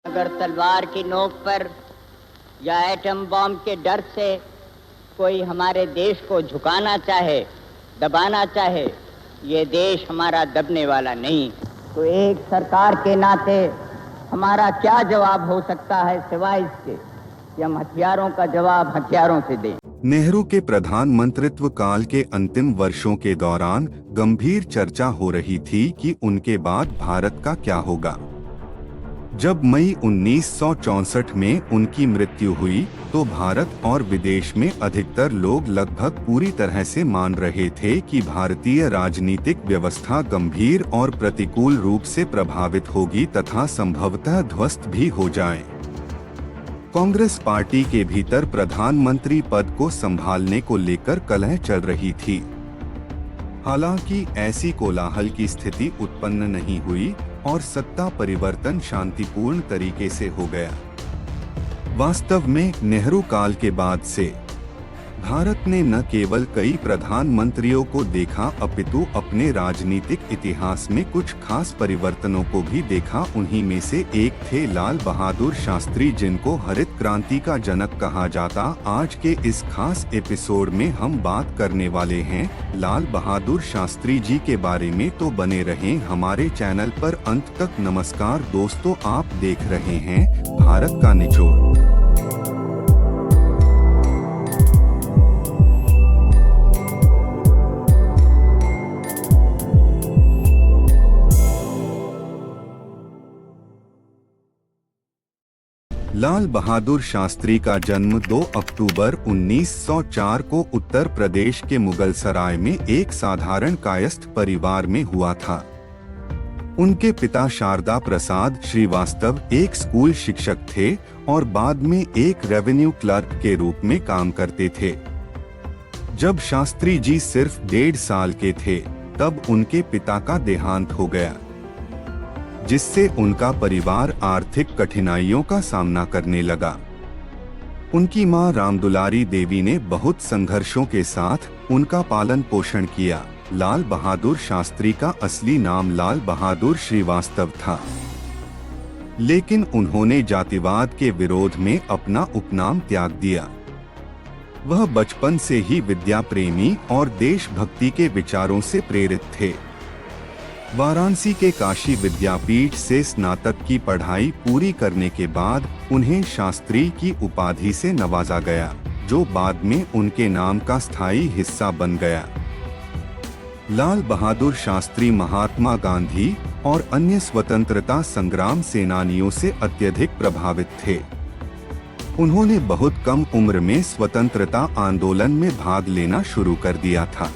अगर तलवार की नोक पर या एटम बॉम्ब के डर से कोई हमारे देश को झुकाना चाहे, दबाना चाहे, ये देश हमारा दबने वाला नहीं। तो एक सरकार के नाते हमारा क्या जवाब हो सकता है सिवाय इसके कि हम हथियारों का जवाब हथियारों से दें। नेहरू के प्रधानमंत्रित्व काल के अंतिम वर्षों के दौरान गंभीर चर्चा हो रही थी कि उनके बाद भारत का क्या होगा। जब मई 1964 में उनकी मृत्यु हुई तो भारत और विदेश में अधिकतर लोग लगभग पूरी तरह से मान रहे थे कि भारतीय राजनीतिक व्यवस्था गंभीर और प्रतिकूल रूप से प्रभावित होगी तथा संभवतः ध्वस्त भी हो जाए। कांग्रेस पार्टी के भीतर प्रधानमंत्री पद को संभालने को लेकर कलह चल रही थी। हालांकि ऐसी कोलाहल की स्थिति उत्पन्न नहीं हुई और सत्ता परिवर्तन शांतिपूर्ण तरीके से हो गया। वास्तव में नेहरू काल के बाद से भारत ने न केवल कई प्रधानमंत्रियों को देखा अपितु अपने राजनीतिक इतिहास में कुछ खास परिवर्तनों को भी देखा। उन्हीं में से एक थे लाल बहादुर शास्त्री, जिनको हरित क्रांति का जनक कहा जाता। आज के इस खास एपिसोड में हम बात करने वाले हैं लाल बहादुर शास्त्री जी के बारे में, तो बने रहें हमारे चैनल पर अंत तक। नमस्कार दोस्तों, आप देख रहे हैं भारत का निचोड़। लाल बहादुर शास्त्री का जन्म 2 अक्टूबर 1904 को उत्तर प्रदेश के मुगलसराय में एक साधारण कायस्थ परिवार में हुआ था। उनके पिता शारदा प्रसाद श्रीवास्तव एक स्कूल शिक्षक थे और बाद में एक रेवेन्यू क्लर्क के रूप में काम करते थे। जब शास्त्री जी सिर्फ 1.5 साल के थे तब उनके पिता का देहांत हो गया, जिससे उनका परिवार आर्थिक कठिनाइयों का सामना करने लगा। उनकी मां रामदुलारी देवी ने बहुत संघर्षों के साथ उनका पालन पोषण किया। लाल बहादुर शास्त्री का असली नाम लाल बहादुर श्रीवास्तव था, लेकिन उन्होंने जातिवाद के विरोध में अपना उपनाम त्याग दिया। वह बचपन से ही विद्या प्रेमी और देशभक्ति के विचारों से प्रेरित थे। वाराणसी के काशी विद्यापीठ से स्नातक की पढ़ाई पूरी करने के बाद उन्हें शास्त्री की उपाधि से नवाजा गया, जो बाद में उनके नाम का स्थायी हिस्सा बन गया। लाल बहादुर शास्त्री महात्मा गांधी और अन्य स्वतंत्रता संग्राम सेनानियों से अत्यधिक प्रभावित थे। उन्होंने बहुत कम उम्र में स्वतंत्रता आंदोलन में भाग लेना शुरू कर दिया था।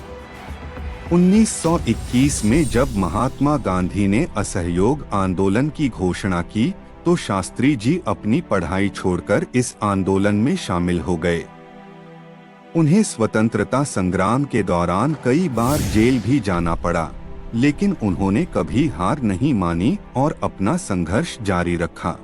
1921 में जब महात्मा गांधी ने असहयोग आंदोलन की घोषणा की तो शास्त्री जी अपनी पढ़ाई छोड़कर इस आंदोलन में शामिल हो गए। उन्हें स्वतंत्रता संग्राम के दौरान कई बार जेल भी जाना पड़ा, लेकिन उन्होंने कभी हार नहीं मानी और अपना संघर्ष जारी रखा।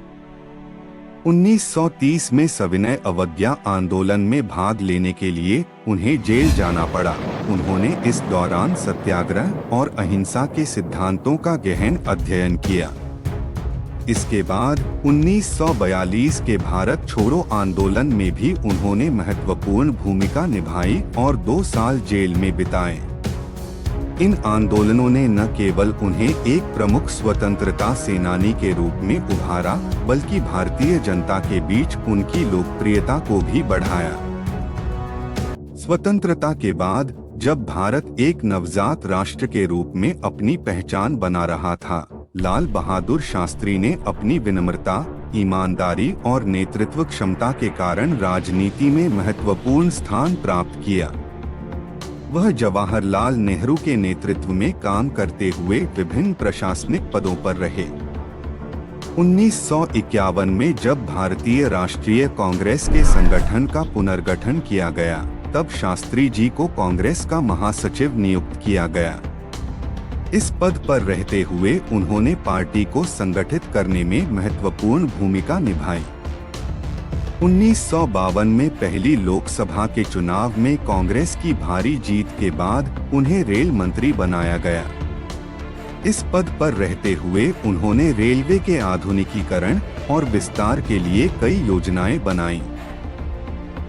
1930 में सविनय अवज्ञा आंदोलन में भाग लेने के लिए उन्हें जेल जाना पड़ा। उन्होंने इस दौरान सत्याग्रह और अहिंसा के सिद्धांतों का गहन अध्ययन किया। इसके बाद 1942 के भारत छोड़ो आंदोलन में भी उन्होंने महत्वपूर्ण भूमिका निभाई और 2 साल जेल में बिताए। इन आंदोलनों ने न केवल उन्हें एक प्रमुख स्वतंत्रता सेनानी के रूप में उभारा, बल्कि भारतीय जनता के बीच उनकी लोकप्रियता को भी बढ़ाया। स्वतंत्रता के बाद जब भारत एक नवजात राष्ट्र के रूप में अपनी पहचान बना रहा था, लाल बहादुर शास्त्री ने अपनी विनम्रता, ईमानदारी और नेतृत्व क्षमता के कारण राजनीति में महत्वपूर्ण स्थान प्राप्त किया। वह जवाहरलाल नेहरू के नेतृत्व में काम करते हुए विभिन्न प्रशासनिक पदों पर रहे। 1951 में जब भारतीय राष्ट्रीय कांग्रेस के संगठन का पुनर्गठन किया गया, तब शास्त्री जी को कांग्रेस का महासचिव नियुक्त किया गया। इस पद पर रहते हुए उन्होंने पार्टी को संगठित करने में महत्वपूर्ण भूमिका निभाई। 1952 में पहली लोकसभा के चुनाव में कांग्रेस की भारी जीत के बाद उन्हें रेल मंत्री बनाया गया। इस पद पर रहते हुए उन्होंने रेलवे के आधुनिकीकरण, और विस्तार के लिए कई योजनाएं बनाईं।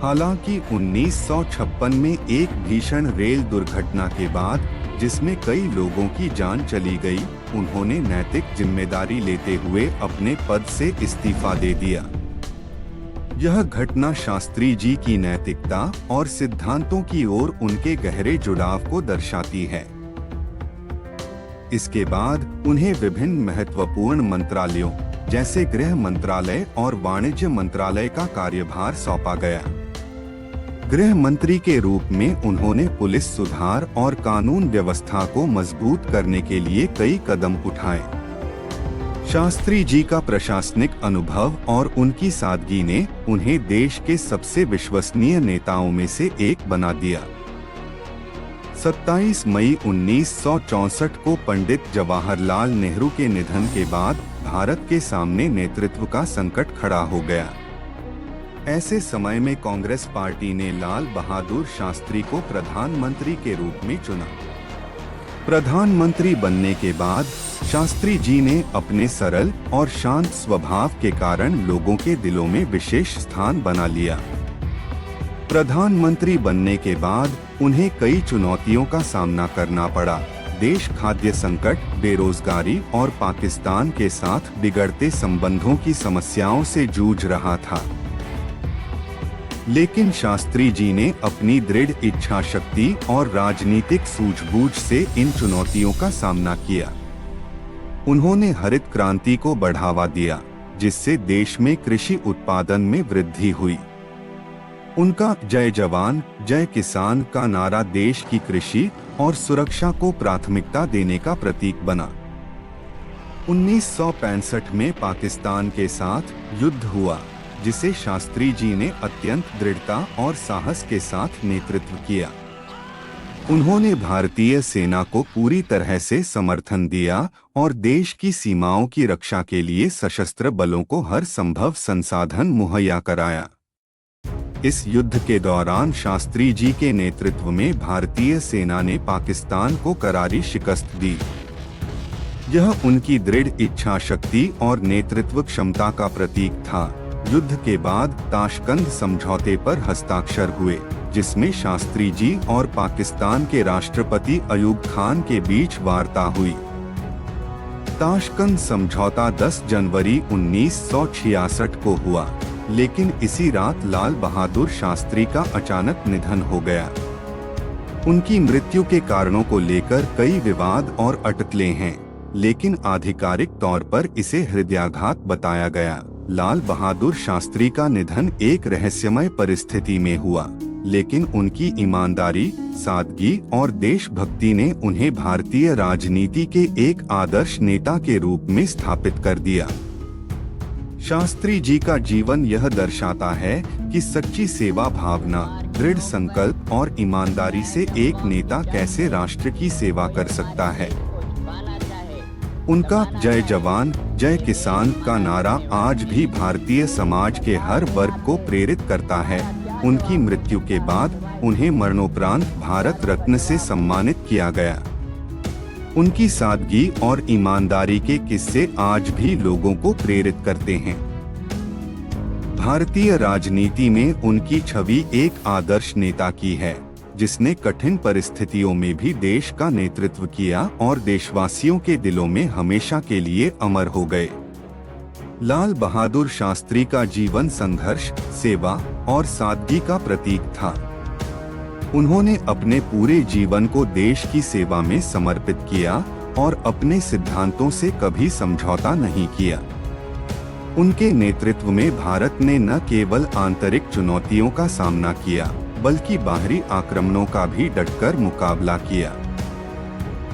हालांकि 1956 में एक भीषण रेल दुर्घटना के बाद, जिसमें कई लोगों की जान चली गई, उन्होंने नैतिक जिम्मेदारी लेते हुए अपने पद से इस्तीफा दे दिया। यह घटना शास्त्री जी की नैतिकता और सिद्धांतों की ओर उनके गहरे जुड़ाव को दर्शाती है। इसके बाद उन्हें विभिन्न महत्वपूर्ण मंत्रालयों जैसे गृह मंत्रालय और वाणिज्य मंत्रालय का कार्यभार सौंपा गया। गृह मंत्री के रूप में उन्होंने पुलिस सुधार और कानून व्यवस्था को मजबूत करने के लिए कई कदम उठाए। शास्त्री जी का प्रशासनिक अनुभव और उनकी सादगी ने उन्हें देश के सबसे विश्वसनीय नेताओं में से एक बना दिया। 27 मई 1964 को पंडित जवाहरलाल नेहरू के निधन के बाद भारत के सामने नेतृत्व का संकट खड़ा हो गया। ऐसे समय में कांग्रेस पार्टी ने लाल बहादुर शास्त्री को प्रधानमंत्री के रूप में चुना। प्रधानमंत्री बनने के बाद शास्त्री जी ने अपने सरल और शांत स्वभाव के कारण लोगों के दिलों में विशेष स्थान बना लिया। प्रधानमंत्री बनने के बाद उन्हें कई चुनौतियों का सामना करना पड़ा। देश खाद्य संकट, बेरोजगारी और पाकिस्तान के साथ बिगड़ते संबंधों की समस्याओं से जूझ रहा था। लेकिन शास्त्री जी ने अपनी दृढ़ इच्छा शक्ति और राजनीतिक सूझबूझ से इन चुनौतियों का सामना किया। उन्होंने हरित क्रांति को बढ़ावा दिया, जिससे देश में कृषि उत्पादन में वृद्धि हुई। उनका जय जवान जय किसान का नारा देश की कृषि और सुरक्षा को प्राथमिकता देने का प्रतीक बना। 1965 में पाकिस्तान के साथ युद्ध हुआ, जिसे शास्त्री जी ने अत्यंत दृढ़ता और साहस के साथ नेतृत्व किया। उन्होंने भारतीय सेना को पूरी तरह से समर्थन दिया और देश की सीमाओं की रक्षा के लिए सशस्त्र बलों को हर संभव संसाधन मुहैया कराया। इस युद्ध के दौरान शास्त्री जी के नेतृत्व में भारतीय सेना ने पाकिस्तान को करारी शिकस्त दी। यह उनकी दृढ़ इच्छा शक्ति और नेतृत्व क्षमता का प्रतीक था। युद्ध के बाद ताशकंद समझौते पर हस्ताक्षर हुए, जिसमें शास्त्री जी और पाकिस्तान के राष्ट्रपति अयूब खान के बीच वार्ता हुई। ताशकंद समझौता 10 जनवरी 1966 को हुआ, लेकिन इसी रात लाल बहादुर शास्त्री का अचानक निधन हो गया। उनकी मृत्यु के कारणों को लेकर कई विवाद और अटकलें हैं, लेकिन आधिकारिक तौर पर इसे हृदयाघात बताया गया। लाल बहादुर शास्त्री का निधन एक रहस्यमय परिस्थिति में हुआ, लेकिन उनकी ईमानदारी, सादगी और देशभक्ति ने उन्हें भारतीय राजनीति के एक आदर्श नेता के रूप में स्थापित कर दिया। शास्त्री जी का जीवन यह दर्शाता है कि सच्ची सेवा भावना, दृढ़ संकल्प और ईमानदारी से एक नेता कैसे राष्ट्र की सेवा कर सकता है। उनका जय जवान जय किसान का नारा आज भी भारतीय समाज के हर वर्ग को प्रेरित करता है। उनकी मृत्यु के बाद उन्हें मरणोपरांत भारत रत्न से सम्मानित किया गया। उनकी सादगी और ईमानदारी के किस्से आज भी लोगों को प्रेरित करते हैं। भारतीय राजनीति में उनकी छवि एक आदर्श नेता की है, जिसने कठिन परिस्थितियों में भी देश का नेतृत्व किया और देशवासियों के दिलों में हमेशा के लिए अमर हो गए। लाल बहादुर शास्त्री का जीवन संघर्ष, सेवा और सादगी का प्रतीक था। उन्होंने अपने पूरे जीवन को देश की सेवा में समर्पित किया और अपने सिद्धांतों से कभी समझौता नहीं किया। उनके नेतृत्व में भारत ने न केवल आंतरिक चुनौतियों का सामना किया, बल्कि बाहरी आक्रमणों का भी डटकर मुकाबला किया।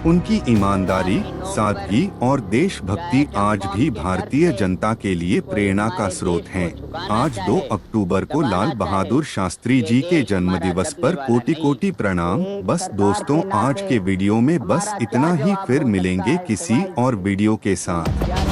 उनकी ईमानदारी, सादगी और देशभक्ति आज भी भारतीय जनता के लिए प्रेरणा का स्रोत हैं। आज 2 अक्टूबर को लाल बहादुर शास्त्री जी के जन्मदिवस पर कोटि-कोटि प्रणाम। बस दोस्तों, आज के वीडियो में बस इतना ही। फिर मिलेंगे किसी और वीडियो के साथ।